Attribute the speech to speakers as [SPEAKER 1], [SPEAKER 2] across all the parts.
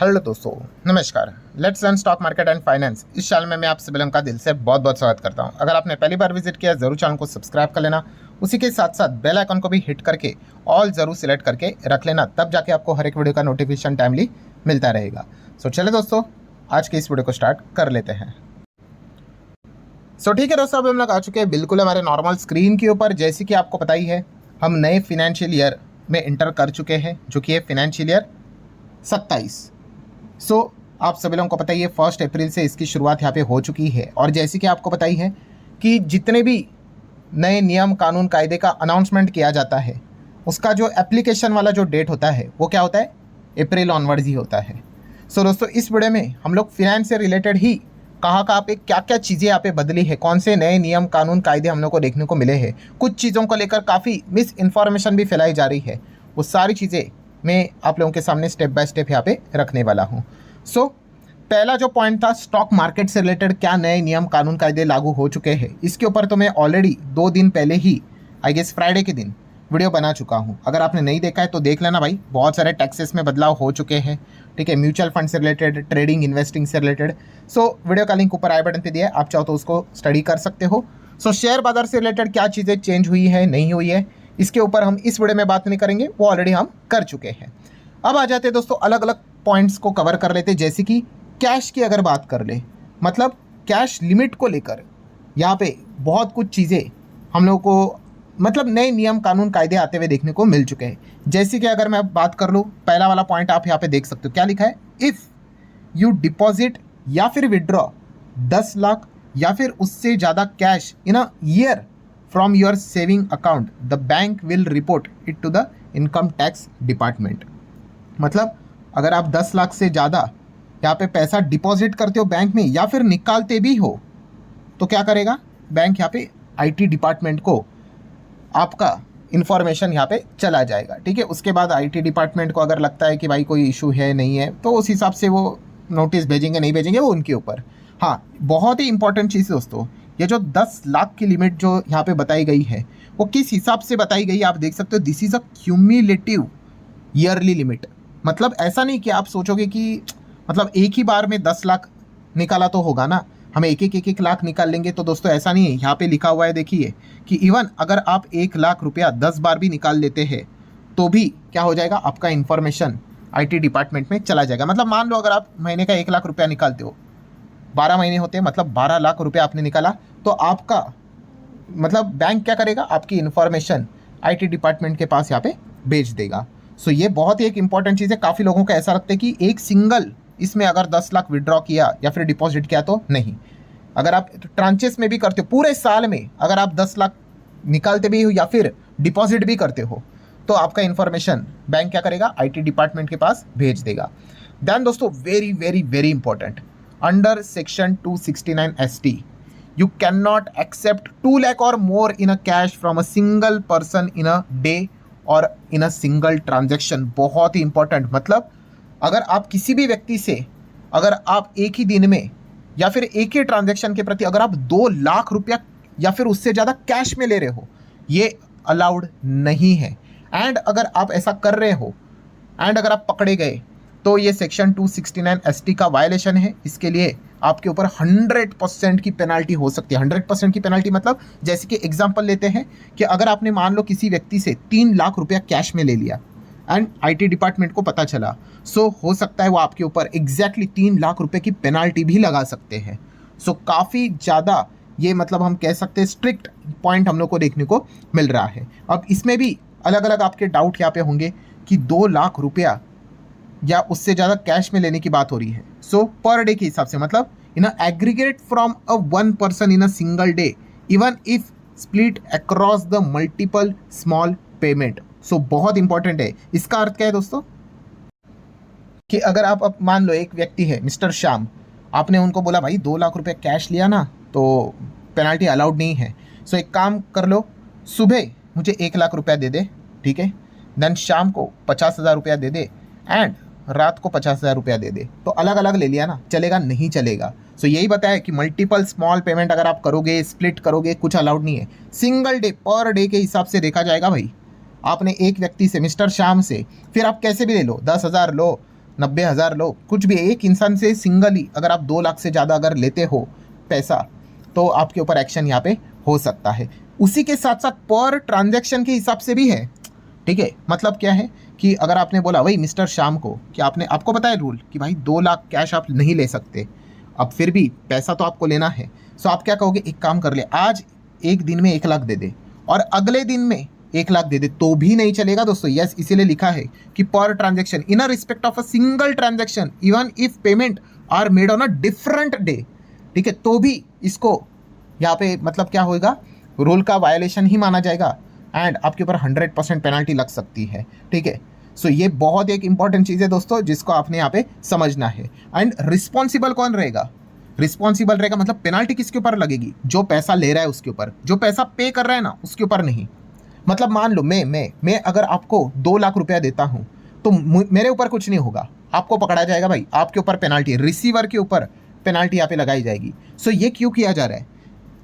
[SPEAKER 1] Hello दोस्तों, नमस्कार। Let's learn stock market and finance. इस चैनल में मैं आप सभी लोगों का दिल से बहुत बहुत स्वागत करता हूं। अगर आपने पहली बार विजिट किया जरूर चैनल को सब्सक्राइब कर लेना। उसी के साथ साथ बेल आइकन को भी हिट करके ऑल जरूर सिलेक्ट करके रख लेना, तब जाके आपको हर एक वीडियो का नोटिफिकेशन टाइमली मिलता रहेगा। सो चले दोस्तों, आज के इस वीडियो को स्टार्ट कर लेते हैं। ठीक है दोस्तों, अभी हम लोग आ चुके हैं बिल्कुल हमारे नॉर्मल स्क्रीन के ऊपर। जैसे कि आपको पता ही है, हम नए फिनेंशियल ईयर में इंटर कर चुके हैं, जो कि है फिनेंशियल ईयर 27। आप सभी लोगों को पता ही है 1 अप्रैल से इसकी शुरुआत यहाँ पे हो चुकी है। और जैसे कि आपको पता ही है कि जितने भी नए नियम कानून कायदे का अनाउंसमेंट किया जाता है, उसका जो एप्लीकेशन वाला जो डेट होता है वो क्या होता है, अप्रैल ऑनवर्ड्स ही होता है। दोस्तों, इस वीडियो में हम लोग फिनेंस से रिलेटेड ही कहाँ पे क्या क्या चीज़ें यहाँ पे बदली है, कौन से नए नियम कानून कायदे हम लोग को देखने को मिले हैं, कुछ चीज़ों को लेकर काफ़ी मिस इन्फॉर्मेशन भी फैलाई जा रही है, वो सारी चीज़ें मैं आप लोगों के सामने स्टेप बाय स्टेप यहाँ पे रखने वाला हूँ। पहला जो पॉइंट था, स्टॉक मार्केट से रिलेटेड क्या नए नियम कानून कायदे लागू हो चुके हैं, इसके ऊपर तो मैं ऑलरेडी 2 दिन पहले ही, आई गेस फ्राइडे के दिन वीडियो बना चुका हूँ। अगर आपने नहीं देखा है तो देख लेना भाई। बहुत सारे टैक्सेस में बदलाव हो चुके हैं, ठीक है, म्यूचुअल फंड से रिलेटेड, ट्रेडिंग इन्वेस्टिंग से रिलेटेड। वीडियो का लिंक ऊपर आई बटन पे दिया है, आप चाहो तो उसको स्टडी कर सकते हो। शेयर बाजार से रिलेटेड क्या चीज़ें चेंज हुई है नहीं हुई है, इसके ऊपर हम इस वीडियो में बात नहीं करेंगे, वो ऑलरेडी हम कर चुके हैं। अब आ जाते हैं दोस्तों, अलग अलग पॉइंट्स को कवर कर लेते हैं। जैसे कि कैश की अगर बात कर ले, मतलब कैश लिमिट को लेकर यहाँ पे बहुत कुछ चीज़ें हम लोगों को, मतलब नए नियम कानून कायदे आते हुए देखने को मिल चुके हैं। जैसे कि अगर मैं बात कर लूँ, पहला वाला पॉइंट आप यहाँ पे देख सकते हो, क्या लिखा है, इफ़ यू डिपॉजिट या फिर विड्रॉ 10 लाख या फिर उससे ज़्यादा cash in a year from your saving account, the bank will report it to the income tax department. मतलब अगर आप 10 लाख से ज़्यादा यहाँ पे पैसा डिपॉजिट करते हो बैंक में या फिर निकालते भी हो, तो क्या करेगा बैंक, यहाँ पे आईटी डिपार्टमेंट को आपका इन्फॉर्मेशन यहाँ पे चला जाएगा, ठीक है। उसके बाद आईटी डिपार्टमेंट को अगर लगता है कि भाई कोई इशू है नहीं है, तो उस हिसाब से वो नोटिस भेजेंगे नहीं भेजेंगे वो उनके ऊपर। हाँ, बहुत ही इंपॉर्टेंट चीज़ दोस्तों, ये जो 10 लाख की लिमिट जो यहाँ पे बताई गई है, वो किस हिसाब से बताई गई है आप देख सकते हो। This is a cumulative yearly limit. मतलब ऐसा नहीं कि आप सोचोगे कि मतलब एक ही बार में 10 लाख निकाला तो होगा ना, हमें एक लाख निकाल लेंगे, तो दोस्तों ऐसा नहीं है। यहाँ पे लिखा हुआ है देखिए कि इवन अगर आप 1 लाख रुपया 10 बार भी निकाल लेते हैं तो भी क्या हो जाएगा, आपका इन्फॉर्मेशन आईटी डिपार्टमेंट में चला जाएगा। मतलब मान लो अगर आप महीने का 1 लाख रुपया निकालते हो, 12 महीने होते हैं, मतलब 12 लाख रुपया आपने निकाला, तो आपका मतलब बैंक क्या करेगा, आपकी इन्फॉर्मेशन आईटी डिपार्टमेंट के पास यहाँ पे भेज देगा। ये बहुत ही एक इंपॉर्टेंट चीज़ है। काफ़ी लोगों को ऐसा लगता है कि एक सिंगल इसमें अगर 10 लाख विड्रॉ किया या फिर डिपॉजिट किया तो नहीं, अगर आप ट्रांचेस में भी करते हो, पूरे साल में अगर आप 10 लाख निकालते भी हो या फिर डिपॉजिट भी करते हो, तो आपका इन्फॉर्मेशन बैंक क्या करेगा, आईटी डिपार्टमेंट के पास भेज देगा। देन दोस्तों, very very very important, under section 269 ST you cannot accept 2 lakh or more in a cash from a single person in a day और इन अ सिंगल ट्रांजेक्शन। बहुत ही इंपॉर्टेंट, मतलब अगर आप किसी भी व्यक्ति से, अगर आप एक ही दिन में या फिर एक ही ट्रांजेक्शन के प्रति अगर आप 2 लाख रुपया या फिर उससे ज़्यादा कैश में ले रहे हो, ये अलाउड नहीं है। एंड अगर आप ऐसा कर रहे हो एंड अगर आप पकड़े गए तो ये सेक्शन 269 ST का वायलेशन है। इसके लिए आपके ऊपर 100% की पेनाल्टी हो सकती है। 100% की पेनाल्टी मतलब, जैसे कि एग्जांपल लेते हैं कि अगर आपने मान लो किसी व्यक्ति से 3 लाख रुपया कैश में ले लिया एंड आईटी डिपार्टमेंट को पता चला, हो सकता है वो आपके ऊपर एग्जैक्टली 3 लाख रुपए की पेनाल्टी भी लगा सकते हैं। काफ़ी ज़्यादा ये, मतलब हम कह सकते हैं स्ट्रिक्ट पॉइंट हम लोग को देखने को मिल रहा है। अब इसमें भी अलग अलग आपके डाउट यहाँ पे होंगे कि 2 लाख रुपया या उससे ज़्यादा कैश में लेने की बात हो रही है, पर डे के हिसाब से, मतलब in aggregate from a one person in a single day even if split across the multiple small payment. बहुत इंपॉर्टेंट है। इसका अर्थ क्या है दोस्तों, कि अगर आप अब मान लो एक व्यक्ति है मिस्टर श्याम, आपने उनको बोला भाई 2 लाख रुपये कैश लिया ना, तो पेनाल्टी अलाउड नहीं है। एक काम कर लो, सुबह मुझे 1 लाख रुपया दे दे, ठीक है, देन शाम को 50,000 रुपया दे दे एंड रात को 50,000 रुपया दे दे, तो अलग अलग ले लिया ना, चलेगा नहीं चलेगा। यही बताया कि मल्टीपल स्मॉल पेमेंट अगर आप करोगे, स्प्लिट करोगे, कुछ अलाउड नहीं है। सिंगल डे पर डे के हिसाब से देखा जाएगा भाई। आपने एक व्यक्ति से, मिस्टर श्याम से, फिर आप कैसे भी ले लो, 10,000 लो, 90,000 लो, कुछ भी एक इंसान से सिंगली अगर आप 2 लाख से ज़्यादा अगर लेते हो पैसा तो आपके ऊपर एक्शन यहाँ पे हो सकता है। उसी के साथ साथ पर ट्रांजैक्शन के हिसाब से भी है, ठीक है। मतलब क्या है कि अगर आपने बोला वही मिस्टर श्याम को कि आपको पता है रूल कि भाई 2 लाख कैश आप नहीं ले सकते, अब फिर भी पैसा तो आपको लेना है। सो आप क्या कहोगे, एक काम कर ले, आज एक दिन में 1 लाख दे दे और अगले दिन में 1 लाख दे दे, तो भी नहीं चलेगा दोस्तों। यस, इसीलिए लिखा है कि per transaction in a respect of a single transaction even if payment are made on a different day, ठीक है, तो भी इसको यहाँ पे मतलब क्या होगा, रूल का वायलेशन ही माना जाएगा एंड आपके ऊपर 100% पेनल्टी लग सकती है, ठीक है। सो ये बहुत एक इंपॉर्टेंट चीज़ है दोस्तों जिसको आपने यहाँ पे समझना है। एंड रिस्पॉन्सिबल कौन रहेगा, रिस्पॉन्सिबल रहेगा मतलब पेनल्टी किसके ऊपर लगेगी, जो पैसा ले रहा है उसके ऊपर, जो पैसा पे कर रहा है ना उसके ऊपर नहीं। मतलब मान लो मैं अगर आपको 2 लाख रुपया देता हूँ तो मेरे ऊपर कुछ नहीं होगा, आपको पकड़ा जाएगा भाई, आपके ऊपर पेनल्टी, रिसीवर के ऊपर पेनल्टी यहाँ पे लगाई जाएगी। सो ये क्यों किया जा रहा है,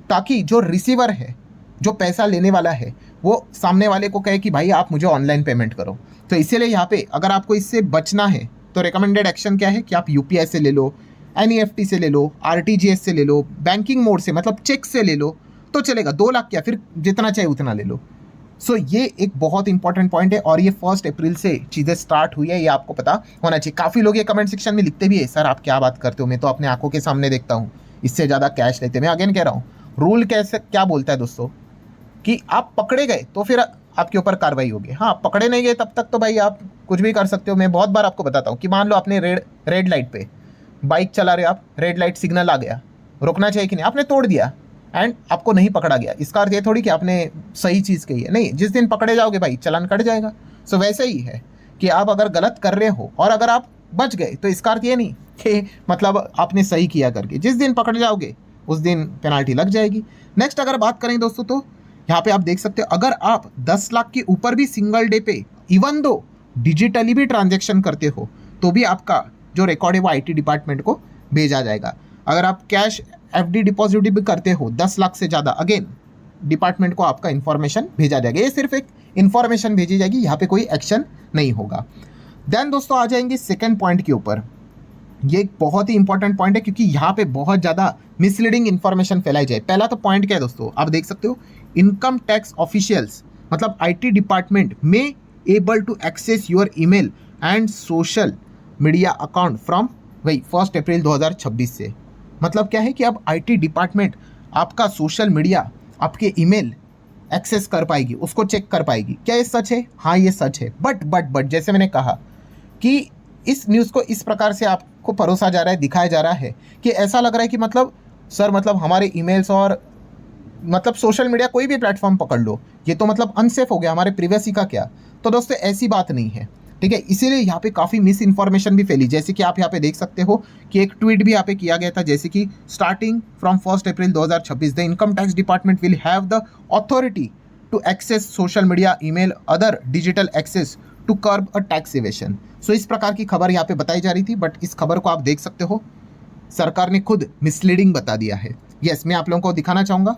[SPEAKER 1] ताकि जो रिसीवर है, जो पैसा लेने वाला है, वो सामने वाले को कहे कि भाई आप मुझे ऑनलाइन पेमेंट करो। तो इसीलिए यहाँ पे अगर आपको इससे बचना है तो रिकमेंडेड एक्शन क्या है कि आप यूपीआई से ले लो, एनईएफटी से ले लो, आरटीजीएस से ले लो, बैंकिंग मोड से मतलब चेक से ले लो तो चलेगा। 2 लाख क्या, फिर जितना चाहिए उतना ले लो। सो ये एक बहुत इंपॉर्टेंट पॉइंट है और ये 1 अप्रैल से चीज़ें स्टार्ट हुई है, ये आपको पता होना चाहिए। काफ़ी लोग ये कमेंट सेक्शन में लिखते भी है, सर आप क्या बात करते हो, मैं तो अपने आंखों के सामने देखता हूँ इससे ज़्यादा कैश लेते। मैं अगेन कह रहा हूँ, रूल कैसे क्या बोलता है दोस्तों कि आप पकड़े गए तो फिर आपके ऊपर कार्रवाई होगी। हाँ, पकड़े नहीं गए तब तक तो भाई आप कुछ भी कर सकते हो। मैं बहुत बार आपको बताता हूँ कि मान लो आपने रेड लाइट पे बाइक चला रहे हो आप, रेड लाइट सिग्नल आ गया, रुकना चाहिए कि नहीं, आपने तोड़ दिया एंड आपको नहीं पकड़ा गया, इसका अर्थ ये थोड़ी कि आपने सही चीज़ कही है, नहीं, जिस दिन पकड़े जाओगे भाई चालान कट जाएगा। सो वैसे ही है कि आप अगर गलत कर रहे हो और अगर आप बच गए तो इसका अर्थ ये नहीं कि मतलब आपने सही किया करके, जिस दिन पकड़ जाओगे उस दिन पेनल्टी लग जाएगी। नेक्स्ट अगर बात करें दोस्तों तो यहाँ पे आप देख सकते हो, अगर आप 10 लाख के ऊपर भी सिंगल डे पे इवन दो डिजिटली भी ट्रांजेक्शन करते हो तो भी आपका जो रिकॉर्ड है वो आईटी डिपार्टमेंट को भेजा जाएगा। अगर आप कैश एफडी डिपॉजिट भी करते हो 10 लाख से ज़्यादा, अगेन डिपार्टमेंट को आपका इन्फॉर्मेशन भेजा जाएगा। ये सिर्फ एक इन्फॉर्मेशन भेजी जाएगी, यहाँ पे कोई एक्शन नहीं होगा। देन दोस्तों आ जाएंगे सेकेंड पॉइंट के ऊपर। ये एक बहुत ही इंपॉर्टेंट पॉइंट है क्योंकि यहाँ पे बहुत ज़्यादा मिसलीडिंग इन्फॉर्मेशन फैलाई जाए। पहला तो पॉइंट क्या है दोस्तों, आप देख सकते हो, इनकम टैक्स ऑफिशियल्स मतलब आईटी डिपार्टमेंट में able to access your email and social media account from वही 1 अप्रैल 2026 से। मतलब क्या है कि अब आईटी डिपार्टमेंट आपका सोशल मीडिया, आपके ईमेल एक्सेस कर पाएगी, उसको चेक कर पाएगी। क्या ये सच है? हाँ ये सच है। बट जैसे मैंने कहा कि इस न्यूज़ को इस प्रकार से आपको परोसा जा रहा है, दिखाया जा रहा है कि ऐसा लग रहा है कि मतलब सर मतलब हमारे ईमेल्स और मतलब सोशल मीडिया कोई भी प्लेटफॉर्म पकड़ लो, ये तो मतलब अनसेफ हो गया, हमारे प्रिवेसी का क्या। तो दोस्तों ऐसी बात नहीं है, ठीक है। इसीलिए यहाँ पे काफ़ी मिस इन्फॉर्मेशन भी फैली, जैसे कि आप यहाँ पे देख सकते हो कि एक ट्वीट भी यहाँ पे किया गया था, जैसे कि starting from 1 April 2026 the income tax department will have the authority to access social media, email, other digital access to curb a tax evasion. So इस प्रकार की खबर यहाँ पे बताई जा रही थी, बट इस खबर को आप देख सकते हो सरकार ने खुद मिसलीडिंग बता दिया है। यस, मैं आप लोगों को दिखाना चाहूँगा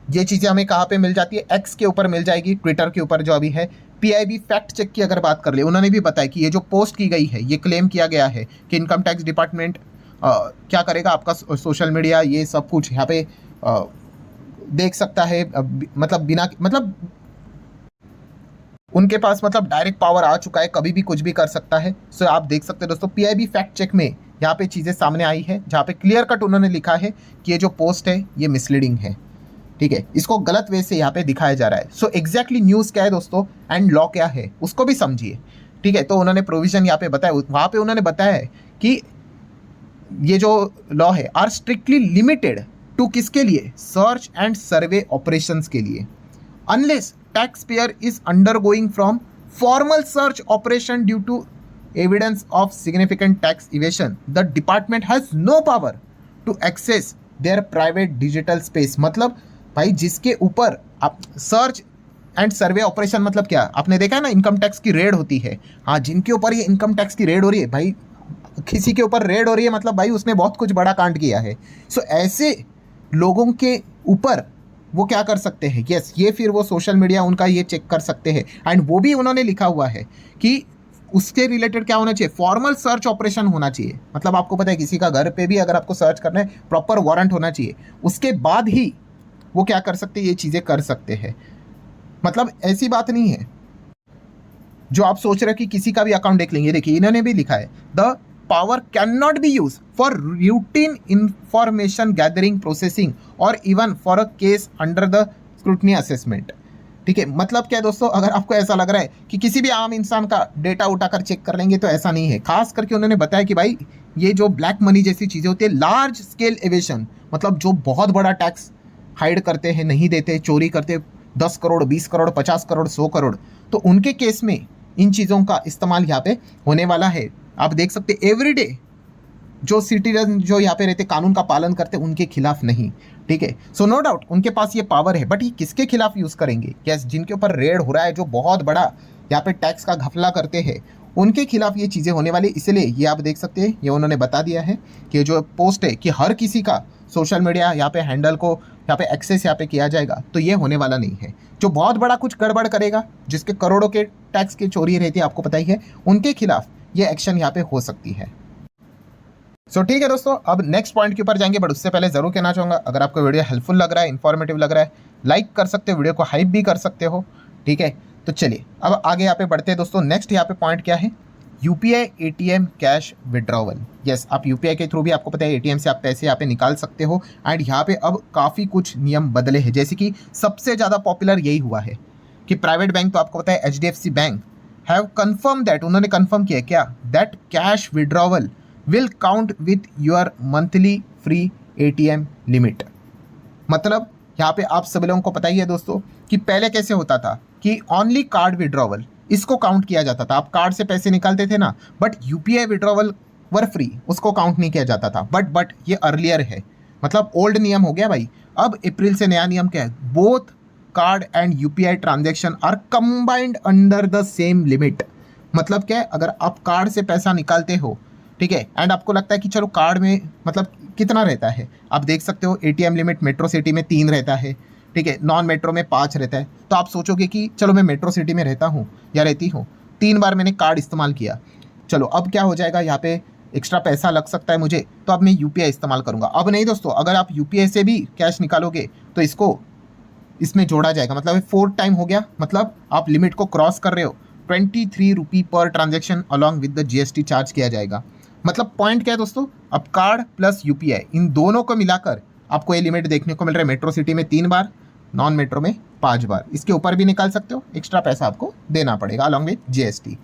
[SPEAKER 1] ये चीज़ें हमें कहाँ पे मिल जाती है, एक्स के ऊपर मिल जाएगी, ट्विटर के ऊपर जो अभी है। पीआईबी फैक्ट चेक की अगर बात कर ले, उन्होंने भी बताया कि ये जो पोस्ट की गई है, ये क्लेम किया गया है कि इनकम टैक्स डिपार्टमेंट क्या करेगा, आपका सोशल मीडिया ये सब कुछ यहाँ पे देख सकता है, मतलब बिना मतलब उनके पास मतलब डायरेक्ट पावर आ चुका है, कभी भी कुछ भी कर सकता है। सो आप देख सकते हैं दोस्तों, पीआईबी फैक्ट चेक में यहाँ पे चीज़ें सामने आई है, जहाँ पे क्लियर कट उन्होंने लिखा है कि ये जो पोस्ट है ये मिसलीडिंग है, ठीक है, इसको गलत वे से यहाँ पे दिखाया जा रहा है। सो एग्जैक्टली न्यूज़ क्या है दोस्तों एंड लॉ क्या है उसको भी समझिए, ठीक है। तो उन्होंने प्रोविजन यहाँ पे बताया, वहाँ पे उन्होंने बताया है कि ये जो लॉ है आर स्ट्रिक्टली लिमिटेड टू किसके लिए, सर्च एंड सर्वे ऑपरेशंस के लिए, unless taxpayer is undergoing from formal search operation due to evidence of significant tax evasion, the department has no power to access their private digital space। मतलब भाई जिसके ऊपर आप search and survey operation, मतलब क्या, आपने देखा है ना इनकम टैक्स की रेड होती है, हाँ, जिनके ऊपर ये इनकम टैक्स की रेड हो रही है भाई, किसी के ऊपर रेड हो रही है मतलब भाई उसने बहुत कुछ बड़ा कांड किया है। सो ऐसे लोगों के ऊपर वो क्या कर सकते हैं, यस, ये फिर वो सोशल मीडिया उनका ये चेक कर सकते हैं। एंड वो भी उन्होंने लिखा हुआ है कि उसके रिलेटेड क्या होना चाहिए, फॉर्मल सर्च ऑपरेशन होना चाहिए। मतलब आपको पता है किसी का घर पे भी अगर आपको सर्च करना है, प्रॉपर वारंट होना चाहिए, उसके बाद ही वो क्या कर सकते हैं, ये चीज़ें कर सकते हैं। मतलब ऐसी बात नहीं है जो आप सोच रहे हो कि किसी का भी अकाउंट देख लेंगे। देखिए इन्होंने भी लिखा है, the power can not be use for routine information gathering processing और even for a case under the scrutiny assessment. ठीक है, मतलब क्या है दोस्तों, अगर आपको ऐसा लग रहा है कि किसी भी आम इंसान का डेटा उठाकर चेक कर लेंगे, तो ऐसा नहीं है। खास करके उन्होंने बताया कि भाई ये जो ब्लैक मनी जैसी चीज़ें होती है, लार्ज स्केल एवेशन, मतलब जो बहुत बड़ा टैक्स हाइड करते हैं, नहीं देते, चोरी करते, 10 करोड़ 20 करोड़ 50 करोड़ 100 करोड़, तो उनके केस में इन चीज़ों का इस्तेमाल यहाँ पे होने वाला है। आप देख सकते एवरीडे जो सिटीजन जो यहाँ पे रहते, कानून का पालन करते, उनके खिलाफ नहीं। ठीक है, सो नो डाउट उनके पास ये पावर है, बट ये किसके खिलाफ यूज करेंगे, क्या जिनके ऊपर रेड हो रहा है, जो बहुत बड़ा यहाँ पे टैक्स का घपला करते हैं, उनके खिलाफ ये चीज़ें होने वाली। इसलिए ये आप देख सकते हैं, ये उन्होंने बता दिया है कि जो पोस्ट है कि हर किसी का सोशल मीडिया यहाँ पे हैंडल को यहाँ पे एक्सेस यहाँ पे किया जाएगा, तो ये होने वाला नहीं है। जो बहुत बड़ा कुछ गड़बड़ करेगा, जिसके करोड़ों के टैक्स की चोरी रहती है, आपको पता ही है, उनके खिलाफ ये एक्शन यहाँ पे हो सकती है। सो ठीक है दोस्तों, अब नेक्स्ट पॉइंट के ऊपर जाएंगे, बट उससे पहले जरूर कहना चाहूँगा, अगर आपको वीडियो हेल्पफुल लग रहा है, इन्फॉर्मेटिव लग रहा है, लाइक कर सकते हो, वीडियो को हाइप भी कर सकते हो। ठीक है, तो चलिए अब आगे यहाँ पे बढ़ते हैं दोस्तों। नेक्स्ट यहाँ पे पॉइंट क्या है, UPI ATM cash withdrawal. Yes, आप यूपीआई के थ्रू भी, आपको पता है एटीएम से आप पैसे यहाँ पे निकाल सकते हो। एंड यहाँ पे अब काफ़ी कुछ नियम बदले हैं, जैसे कि सबसे ज़्यादा पॉपुलर यही हुआ है कि प्राइवेट बैंक, तो आपको पता है HDFC bank have confirm that, उन्होंने कंफर्म किया क्या, that cash withdrawal will count with your monthly free ATM limit. मतलब यहाँ पे आप सभी लोगों को पता ही है दोस्तों कि पहले कैसे होता था कि ओनली कार्ड विड्रॉवल, इसको काउंट किया जाता था। आप कार्ड से पैसे निकालते थे ना, but UPI withdrawal were free, उसको काउंट नहीं किया जाता था। बट ये अर्लियर है, मतलब ओल्ड नियम हो गया भाई। अब अप्रैल से नया नियम क्या है, both card and UPI transaction are combined under the same limit. मतलब क्या है, अगर आप कार्ड से पैसा निकालते हो, ठीक है, एंड आपको लगता है कि चलो कार्ड में मतलब कितना रहता है, आप देख सकते हो एटीएम लिमिट मेट्रो सिटी में 3 रहता है, ठीक है, नॉन मेट्रो में 5 रहता है। तो आप सोचोगे कि चलो मैं मेट्रो सिटी में रहता हूँ या रहती हूँ, 3 बार मैंने कार्ड इस्तेमाल किया, चलो अब क्या हो जाएगा, यहाँ पे एक्स्ट्रा पैसा लग सकता है मुझे, तो अब मैं यूपीआई इस्तेमाल करूँगा। अब नहीं दोस्तों, अगर आप यूपीआई से भी कैश निकालोगे तो इसको इसमें जोड़ा जाएगा। मतलब 4 टाइम हो गया, मतलब आप लिमिट को क्रॉस कर रहे हो, 23 रुपी per transaction along with the GST charge किया जाएगा। मतलब पॉइंट क्या है दोस्तों, अब कार्ड प्लस यूपीआई इन दोनों को मिलाकर आपको ये लिमिट देखने को मिल रहा है, मेट्रो सिटी में 3 बार, नॉन मेट्रो में 5 बार। इसके ऊपर भी निकाल सकते हो, एक्स्ट्रा पैसा आपको देना पड़ेगा अलॉन्ग विद जीएसटी।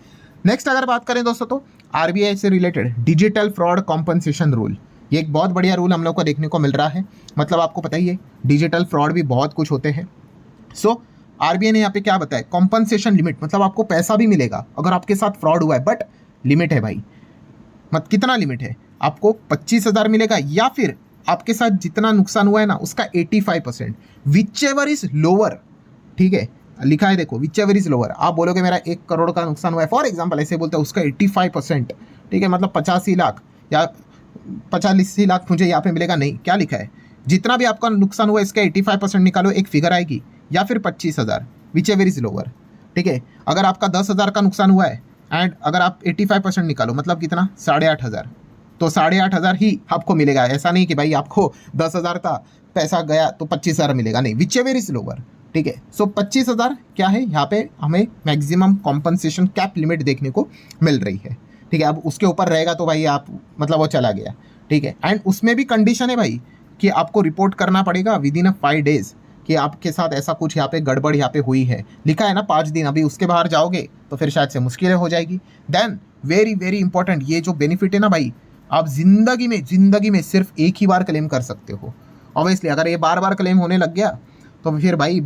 [SPEAKER 1] नेक्स्ट अगर बात करें दोस्तों, तो आरबीआई से related digital fraud compensation rule, ये एक बहुत बढ़िया रूल हम लोग को देखने को मिल रहा है। मतलब आपको पता ही है डिजिटल फ्रॉड भी बहुत कुछ होते हैं। सो आरबीआई ने यहाँ पे क्या बताया, कॉम्पनसेशन लिमिट, मतलब आपको पैसा भी मिलेगा अगर आपके साथ फ्रॉड हुआ है, बट लिमिट है भाई। मत कितना लिमिट है, आपको 25,000 मिलेगा, या फिर आपके साथ जितना नुकसान हुआ है ना उसका 85%, विच एवर इज लोअर। ठीक है, लिखा है देखो, विच एवर इज लोअर। आप बोलोगे मेरा 1 करोड़ का नुकसान हुआ है, फॉर एग्जाम्पल ऐसे बोलते हैं, उसका 85%, ठीक है, मतलब 85 लाख या 85 लाख मुझे यहाँ पे मिलेगा, नहीं, क्या लिखा है, जितना भी आपका नुकसान हुआ है इसका 85% निकालो, एक फिगर आएगी, या फिर 25,000, विच एवर इज लोअर। ठीक है, अगर आपका 10,000 का नुकसान हुआ है एंड अगर आप 85% निकालो, मतलब कितना, 8,500, तो 8,500 ही आपको मिलेगा। ऐसा नहीं कि भाई आपको 10,000 का पैसा गया तो 25,000 मिलेगा, नहीं, विच एवर इज लोअर। ठीक है, सो 25,000 क्या है, यहाँ पे हमें मैक्सिमम कॉम्पनसेशन कैप लिमिट देखने को मिल रही है। ठीक है, अब उसके ऊपर रहेगा तो भाई आप मतलब वो चला गया। ठीक है, एंड उसमें भी कंडीशन है भाई कि आपको रिपोर्ट करना पड़ेगा विद इन 5 डेज कि आपके साथ ऐसा कुछ यहाँ पे गड़बड़ यहाँ पे हुई है। लिखा है ना 5 दिन, अभी उसके बाहर जाओगे तो फिर शायद से मुश्किलें हो जाएगी। देन वेरी वेरी इंपॉर्टेंट, ये जो बेनिफिट है ना भाई, आप जिंदगी में सिर्फ एक ही बार क्लेम कर सकते हो। ऑब्वियसली अगर ये बार बार क्लेम होने लग गया तो फिर भाई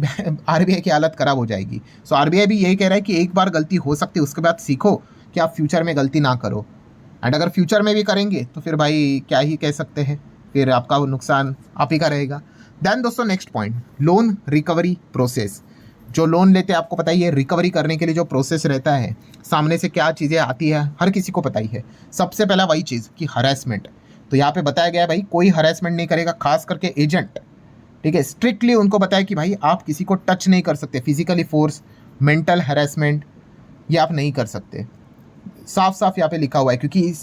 [SPEAKER 1] आरबीआई की हालत खराब हो जाएगी। सो आरबीआई भी यही कह रहा है कि एक बार गलती हो सकती है, उसके बाद सीखो कि आप फ्यूचर में गलती ना करो। एंड अगर फ्यूचर में भी करेंगे तो फिर भाई क्या ही कह सकते हैं, फिर आपका नुकसान आप ही का रहेगा। देन दोस्तों next point, loan recovery process. जो लोन लेते हैं आपको पता ही है, रिकवरी करने के लिए जो प्रोसेस रहता है, सामने से क्या चीज़ें आती है हर किसी को पता ही है। सबसे पहला वही चीज़ कि हरासमेंट, तो यहाँ पे बताया गया है भाई कोई हरासमेंट नहीं करेगा, खास करके एजेंट। ठीक है, स्ट्रिक्टली उनको बताया कि भाई आप किसी को टच नहीं कर सकते, फिजिकली फोर्स, मेंटल हरासमेंट ये आप नहीं कर सकते। साफ साफ यहाँ पे लिखा हुआ है, क्योंकि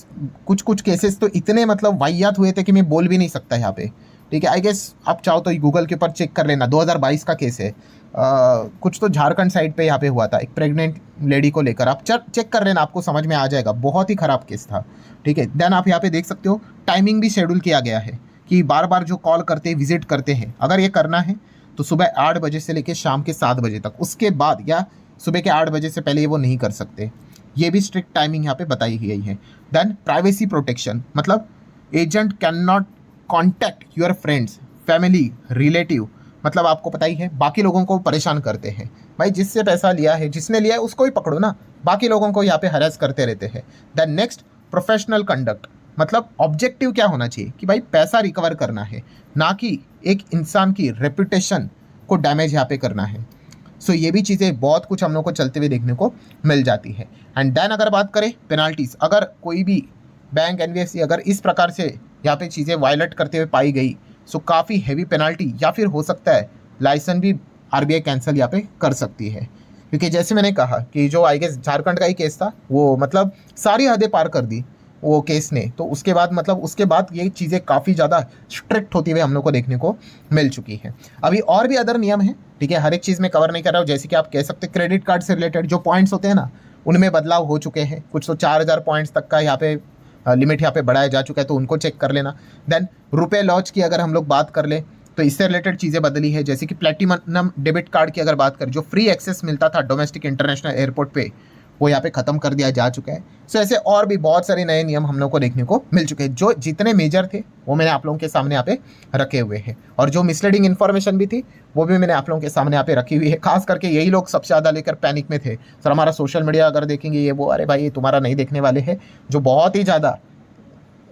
[SPEAKER 1] कुछ कुछ केसेस तो इतने मतलब वाहियात हुए थे कि मैं बोल भी नहीं सकता यहाँ पे। ठीक है, आई गेस आप चाहो तो गूगल के ऊपर चेक कर लेना, 2022 का केस है। कुछ तो झारखंड साइड पे यहाँ पे हुआ था, एक प्रेग्नेंट लेडी को लेकर। आप चेक कर लेना, आपको समझ में आ जाएगा, बहुत ही ख़राब केस था। ठीक है, देन आप यहाँ पे देख सकते हो टाइमिंग भी शेड्यूल किया गया है कि बार बार जो कॉल करते हैं, विजिट करते हैं, अगर ये करना है तो सुबह 8 बजे से लेकर शाम के 7 बजे तक, उसके बाद या सुबह के 8 बजे से पहले ये वो नहीं कर सकते। ये भी स्ट्रिक्ट टाइमिंग यहाँ पे बताई गई है। देन प्राइवेसी प्रोटेक्शन, मतलब agent can not contact your friends, family, relative, मतलब आपको पता ही है बाकी लोगों को परेशान करते हैं। भाई जिससे पैसा लिया है, जिसने लिया है उसको ही पकड़ो ना, बाकी लोगों को यहाँ पे हरास करते रहते हैं। देन नेक्स्ट प्रोफेशनल कंडक्ट, मतलब ऑब्जेक्टिव क्या होना चाहिए कि भाई पैसा रिकवर करना है, ना कि एक इंसान की रेपुटेशन को डैमेज यहाँ पे करना है। सो ये भी चीज़ें बहुत कुछ हम लोग को चलते हुए देखने को मिल जाती है। एंड देन अगर बात करें पेनाल्टीज, अगर कोई भी बैंक, एनबीएफसी अगर इस प्रकार से यहाँ पे चीज़ें वायलेट करते हुए पाई गई, सो काफ़ी हैवी पेनाल्टी या फिर हो सकता है लाइसेंस भी आरबीआई कैंसिल यहाँ पे कर सकती है। क्योंकि जैसे मैंने कहा कि जो आई गेस झारखंड का ही केस था, वो मतलब सारी हदें पार कर दी वो केस ने, तो उसके बाद मतलब उसके बाद ये चीज़ें काफ़ी ज़्यादा स्ट्रिक्ट होती हुई हम लोग को देखने को मिल चुकी है। अभी और भी अदर नियम है, ठीक है, हर एक चीज़ में कवर नहीं कर रहा हूँ। जैसे कि आप कह सकते क्रेडिट कार्ड से रिलेटेड जो पॉइंट्स होते हैं ना, उनमें बदलाव हो चुके हैं, कुछ तो 4000 पॉइंट्स तक का यहाँ पे लिमिट यहाँ पे बढ़ाया जा चुका है, तो उनको चेक कर लेना। देन रुपए लॉन्च की अगर हम लोग बात कर ले तो इससे रिलेटेड चीज़ें बदली है, जैसे कि प्लैटिनम डेबिट कार्ड की अगर बात करें, जो फ्री एक्सेस मिलता था डोमेस्टिक इंटरनेशनल एयरपोर्ट पे, वो यहाँ पे ख़त्म कर दिया जा चुका है। सो ऐसे और भी बहुत सारे नए नियम हम लोग को देखने को मिल चुके हैं। जो जितने मेजर थे वो मैंने आप लोगों के सामने यहाँ पे रखे हुए हैं, और जो मिसलीडिंग इन्फॉर्मेशन भी थी वो भी मैंने आप लोगों के सामने यहाँ पे रखी हुई है। खास करके यही लोग सबसे ज़्यादा लेकर पैनिक में थे, सर हमारा सोशल मीडिया अगर देखेंगे ये वो, अरे भाई ये तुम्हारा नहीं देखने वाले हैं, जो बहुत ही ज़्यादा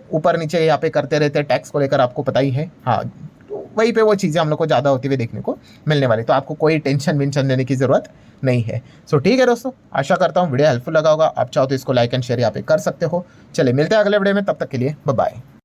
[SPEAKER 1] ऊपर नीचे यहाँ पे करते रहते हैं टैक्स को लेकर, आपको पता ही है। हाँ, तो वहीं पे वो चीज़ें हम लोग को ज़्यादा होती हुई देखने को मिलने वाली, तो आपको कोई टेंशन वेंशन लेने की ज़रूरत नहीं है। सो ठीक है दोस्तों, आशा करता हूँ वीडियो हेल्पफुल लगा होगा। आप चाहो तो इसको लाइक एंड शेयर यहाँ पे कर सकते हो। चलिए मिलते हैं अगले वीडियो में, तब तक के लिए बाय बाय।